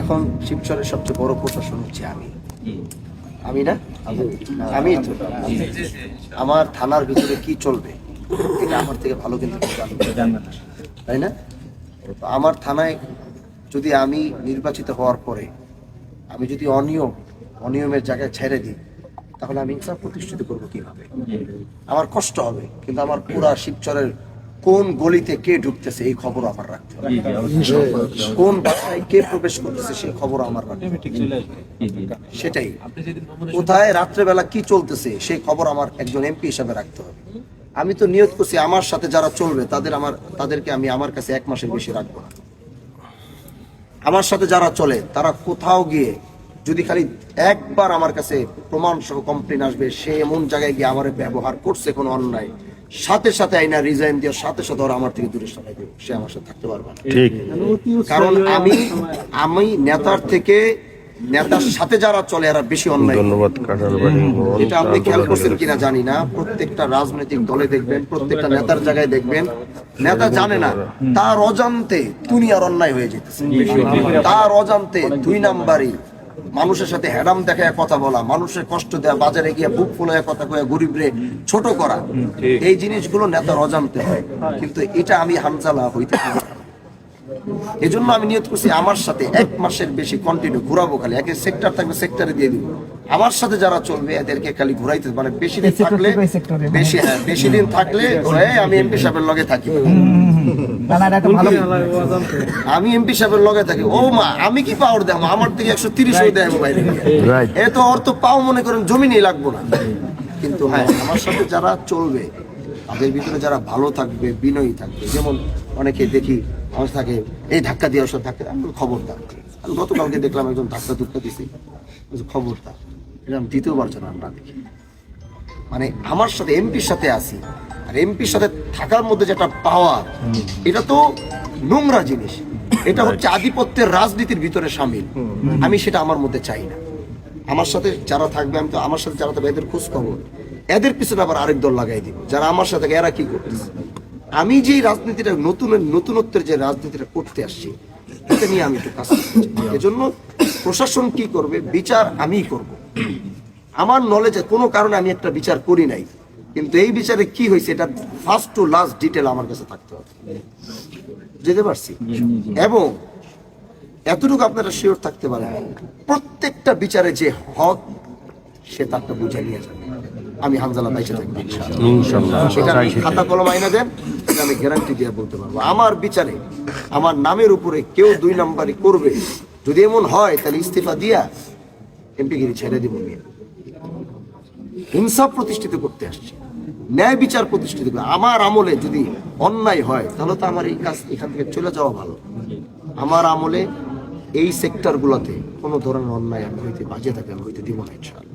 এখন শিবচরের সবচেয়ে বড় প্রশাসন হচ্ছে আমি না আমি তো আমার থানার ভিতরে কি চলবে এটা আমার থেকে ভালো কিন্তু জানবে না, তাই না? তো আমার থানায় যদি আমি নির্বাচিত হওয়ার পরে আমি যদি অনিয়মের জায়গায় ছেড়ে দিই, তাহলে আমি ইনসাফ প্রতিষ্ঠিত করবো কিভাবে? আমার কষ্ট হবে, কিন্তু আমার পুরা শিবচরের কোন গলিতে কে ঢুকতেছে এই খবর আমার রাখতে হবে, কোন বাসায় কে প্রবেশ করতেছে সেই খবর আমার রাখতে হবে। সেটাই, কোথায় রাত্রেবেলা কি চলতেছে সেই খবর আমার একজন এমপি হিসাবে রাখতে হবে। আমি তো নিয়ত করছি আমার সাথে যারা চলবে তাদেরকে আমি আমার কাছে 1 মাসের বেশি রাখবো না। আমার সাথে যারা চলে তারা কোথাও গিয়ে যদি খালি একবার আমার কাছে প্রমাণ সহ কমপ্লেন আসবে, সে এমন জায়গায় গিয়ে আমার ব্যবহার করছে কোনো অন্যায়, সাথে সাথে আইনা রিজাইন দিয়ে সাথে সাথে ওরা আমার থেকে দূরে সরাই দেবে, সে আমার সাথে থাকতে পারবে না। কারণ আমি নেতার সাথে যারা চলে এরা বেশি অন্যায়। এটা আপনি খেয়াল করছেন কিনা জানি না, প্রত্যেকটা রাজনৈতিক দলে দেখবেন, প্রত্যেকটা নেতার জায়গায় দেখবেন, নেতা জানে না তার অজান্তে দুনিয়ার অন্যায় হয়ে যেতেছে, তার অজান্তে 2 নাম্বারই মানুষের সাথে হ্যাডাম দেখায় কথা বলা, মানুষের কষ্ট দেয়া, বাজারে গিয়ে বুক ফুলায় কথা কয়ে গরিবরে ছোট করা, এই জিনিসগুলো নেতার অজান্তে হয়। কিন্তু এটা আমি হানজালা হইতে পারি না। এজন্য আমি নিয়ত করছি আমার সাথে 1 মাসের বেশি কন্টিনিউ ঘুরাবো, খালি একের সেক্টর থাকবে সেক্টরে দিয়ে দিব। আমার সাথে যারা চলবে এদেরকে খালি ঘুরাইতে, মানে বেশি দিন থাকলে বেশি দিন থাকলে আমি এমপি সাহেবের লগে থাকি, আমি এমপি সাহেবের লগে থাকি। ও মা, আমি কি পাওয়ার দেব? আমার থেকে 130 দেয় মোবাইলে, এ তো অর্থ পাও মনে করেন জমি নেই লাগবো না। কিন্তু হ্যাঁ, আমার সাথে যারা চলবে তাদের ভিতরে যারা ভালো থাকবে, বিনয়ী থাকবে, যেমন অনেকে দেখি আমার থাকে এই ধাক্কা দিয়ে ওসব ধাক্কা, আমি খবরদার। আমি গতকালকে দেখলাম একজন ধাক্কা দিছি, খবরদার, এটা আমি দ্বিতীয়বার যেন আমরা দেখি। মানে আমার সাথে এমপির সাথে আসি, আর এমপির সাথে থাকার মধ্যে যেটা পাওয়ার, এটা তো নোংরা জিনিস, এটা হচ্ছে আধিপত্যের রাজনীতির ভিতরে সামিল। আমি সেটা আমার মধ্যে চাই না। আমার সাথে যারা থাকবে, আমি তো আমার সাথে যারা থাকবে এদের খোঁজ খবর, এদের পিছনে আবার আরেক দল লাগাই দিব যারা আমার সাথে এরা কি করতেছে। আমি যে রাজনীতিটা নতুনত্বের যে রাজনীতিটা করতে আসছি, এটা নিয়ে আমি একটু কাজ করছি। এজন্য প্রশাসন কি করবে, বিচার আমিই করব। আমার নলেজে কোনো কারণে আমি একটা বিচার করি নাই, কিন্তু এই বিচারে কি হয়েছে এটা ফার্স্ট টু লাস্ট ডিটেল আমার কাছে থাকতে হবে, যেতে পারছি। এবং এতটুকু আপনারা শিওর থাকতে পারেন, প্রত্যেকটা বিচারে যে হক সে তারটা বুঝে নিয়ে যাবে। আমি হানজালা বাইচে থাকবো ইনশাআল্লাহ। খাতা কলম আইনা দেন, এটা আমি গ্যারান্টি দিয়ে বলতে পারবো। আমার বিচারে আমার নামের উপরে কেউ 2 নাম্বারই করবে, যদি এমন হয় তাহলে ইস্তিফা দিয়া এমপিগিরি ছেড়ে দিব। ইনসাফ প্রতিষ্ঠিত করতে আসছি, ন্যায় বিচার প্রতিষ্ঠিত করে। আমার আমলে যদি অন্যায় হয় তাহলে তো আমার এই কাজ এখান থেকে চলে যাওয়া ভালো। আমার আমলে এই সেক্টরগুলোতে কোনো ধরনের অন্যায় আমি হইতে বাজে থাকে আমি হইতে দিব না ইনশাআল্লাহ।